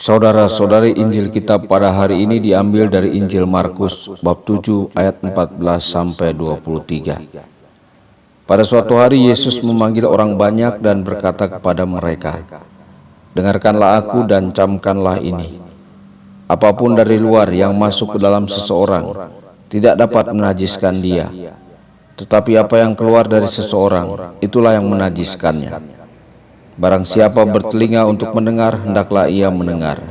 Saudara-saudari, Injil kita pada hari ini diambil dari Injil Markus bab 7 ayat 14 sampai 23. Pada suatu hari Yesus memanggil orang banyak dan berkata kepada mereka, "Dengarkanlah aku dan camkanlah ini. Apapun dari luar yang masuk ke dalam seseorang tidak dapat menajiskan dia, tetapi apa yang keluar dari seseorang itulah yang menajiskannya. Barang siapa bertelinga untuk mendengar, hendaklah ia mendengar."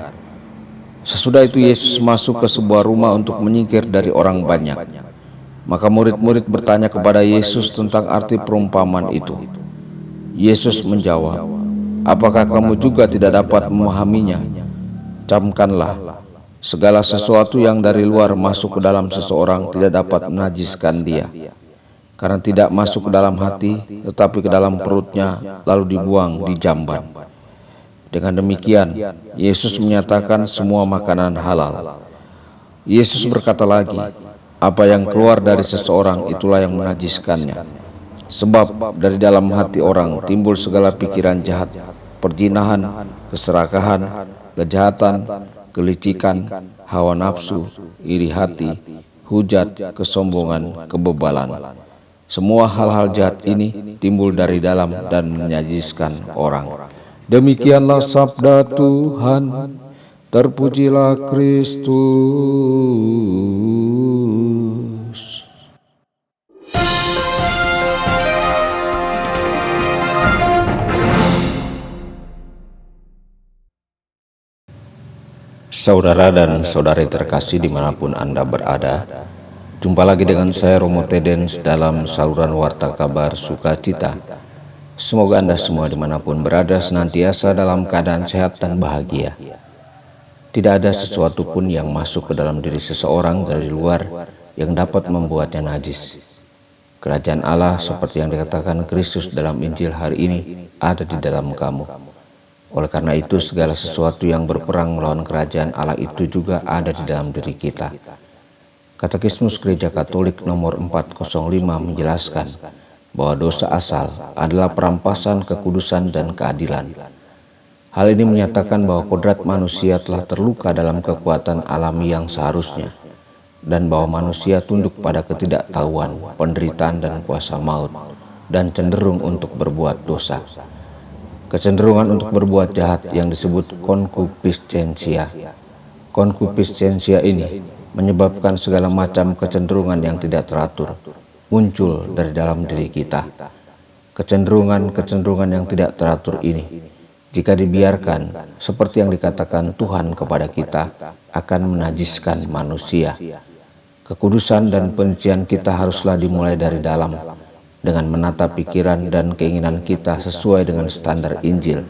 Sesudah itu Yesus masuk ke sebuah rumah untuk menyingkir dari orang banyak. Maka murid-murid bertanya kepada Yesus tentang arti perumpamaan itu. Yesus menjawab, "Apakah kamu juga tidak dapat memahaminya? Camkanlah, segala sesuatu yang dari luar masuk ke dalam seseorang tidak dapat menajiskan dia, karena tidak masuk ke dalam hati, tetapi ke dalam perutnya, lalu dibuang di jamban." Dengan demikian, Yesus menyatakan semua makanan halal. Yesus berkata lagi, "Apa yang keluar dari seseorang itulah yang menajiskannya. Sebab dari dalam hati orang timbul segala pikiran jahat, perzinahan, keserakahan, kejahatan, kelicikan, hawa nafsu, iri hati, hujat, kesombongan, kebebalan. Semua hal-hal jahat ini timbul dari dalam dan menajiskan orang." Demikianlah sabda Tuhan. Terpujilah Kristus. Saudara dan saudari terkasih dimanapun Anda berada, jumpa lagi dengan saya Romo Tedens dalam saluran Warta Kabar Sukacita. Semoga Anda semua dimanapun berada senantiasa dalam keadaan sehat dan bahagia. Tidak ada sesuatu pun yang masuk ke dalam diri seseorang dari luar yang dapat membuatnya najis. Kerajaan Allah seperti yang dikatakan Kristus dalam Injil hari ini ada di dalam kamu. Oleh karena itu segala sesuatu yang berperang melawan kerajaan Allah itu juga ada di dalam diri kita. Katekismus Gereja Katolik nomor 405 menjelaskan bahwa dosa asal adalah perampasan kekudusan dan keadilan. Hal ini menyatakan bahwa kodrat manusia telah terluka dalam kekuatan alami yang seharusnya, dan bahwa manusia tunduk pada ketidaktahuan, penderitaan dan kuasa maut, dan cenderung untuk berbuat dosa. Kecenderungan untuk berbuat jahat yang disebut konkupiscensia. Konkupiscensia ini menyebabkan segala macam kecenderungan yang tidak teratur muncul dari dalam diri kita. Kecenderungan-kecenderungan yang tidak teratur ini, jika dibiarkan seperti yang dikatakan Tuhan kepada kita, akan menajiskan manusia. Kekudusan dan penyucian kita haruslah dimulai dari dalam, dengan menata pikiran dan keinginan kita sesuai dengan standar Injil,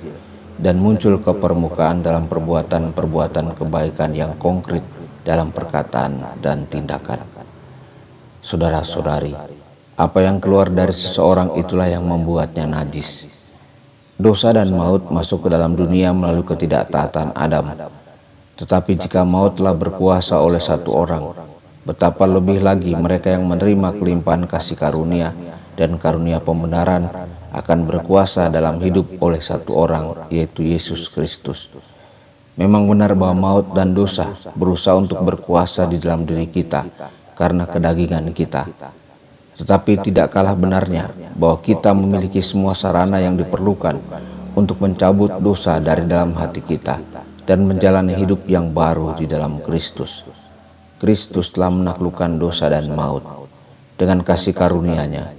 dan muncul ke permukaan dalam perbuatan-perbuatan kebaikan yang konkret dalam perkataan dan tindakan. Saudara-saudari, apa yang keluar dari seseorang itulah yang membuatnya najis. Dosa dan maut masuk ke dalam dunia melalui ketidaktaatan Adam. Tetapi jika maut telah berkuasa oleh satu orang, betapa lebih lagi mereka yang menerima kelimpahan kasih karunia dan karunia pembenaran akan berkuasa dalam hidup oleh satu orang, yaitu Yesus Kristus. Memang benar bahwa maut dan dosa berusaha untuk berkuasa di dalam diri kita karena kedagingan kita. Tetapi tidak kalah benarnya bahwa kita memiliki semua sarana yang diperlukan untuk mencabut dosa dari dalam hati kita dan menjalani hidup yang baru di dalam Kristus. Kristus telah menaklukkan dosa dan maut. Dengan kasih karunia-Nya,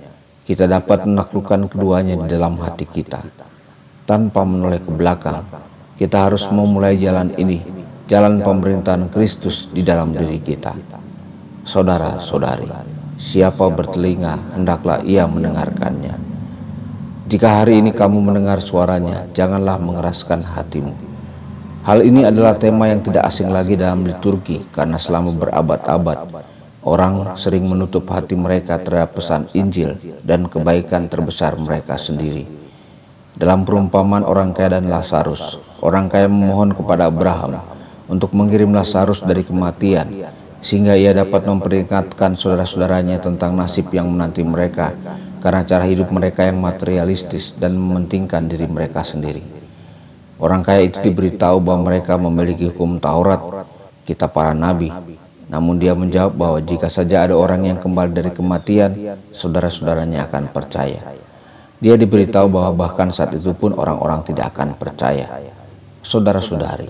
kita dapat menaklukkan keduanya di dalam hati kita. Tanpa menoleh ke belakang, kita harus memulai jalan ini, jalan pemerintahan Kristus di dalam diri kita. Saudara-saudari, siapa bertelinga, hendaklah ia mendengarkannya. Jika hari ini kamu mendengar suaranya, janganlah mengeraskan hatimu. Hal ini adalah tema yang tidak asing lagi dalam liturgi, karena selama berabad-abad, orang sering menutup hati mereka terhadap pesan Injil dan kebaikan terbesar mereka sendiri. Dalam perumpamaan orang kaya dan Lazarus, orang kaya memohon kepada Abraham untuk mengirim Lazarus dari kematian, sehingga ia dapat memperingatkan saudara-saudaranya tentang nasib yang menanti mereka karena cara hidup mereka yang materialistis dan mementingkan diri mereka sendiri. Orang kaya itu diberitahu bahwa mereka memiliki hukum Taurat, kitab para nabi. Namun dia menjawab bahwa jika saja ada orang yang kembali dari kematian, saudara-saudaranya akan percaya. Dia diberitahu bahwa bahkan saat itu pun orang-orang tidak akan percaya. Saudara-saudari,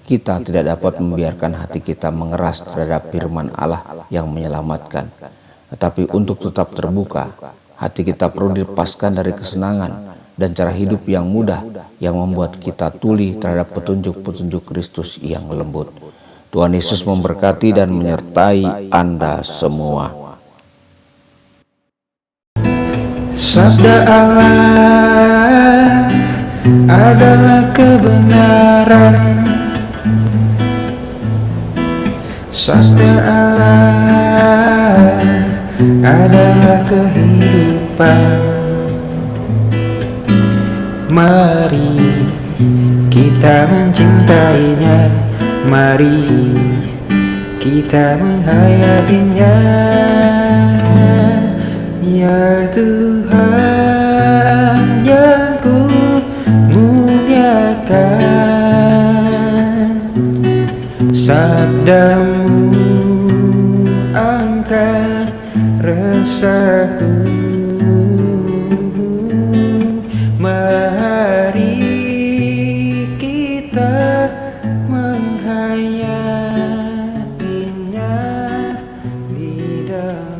kita tidak dapat membiarkan hati kita mengeras terhadap firman Allah yang menyelamatkan. Tetapi untuk tetap terbuka, hati kita perlu dilepaskan dari kesenangan dan cara hidup yang mudah yang membuat kita tuli terhadap petunjuk-petunjuk Kristus yang lembut. Tuhan Yesus memberkati dan menyertai Anda semua. Sabda Allah adalah kebenaran. Sabda Allah adalah kehidupan. Mari kita mencintainya, mari kita menghayatinya. Ya Tuhan yang ku muliakan, sabdamu angkat resahku. Mari kita menghayatinya di dalam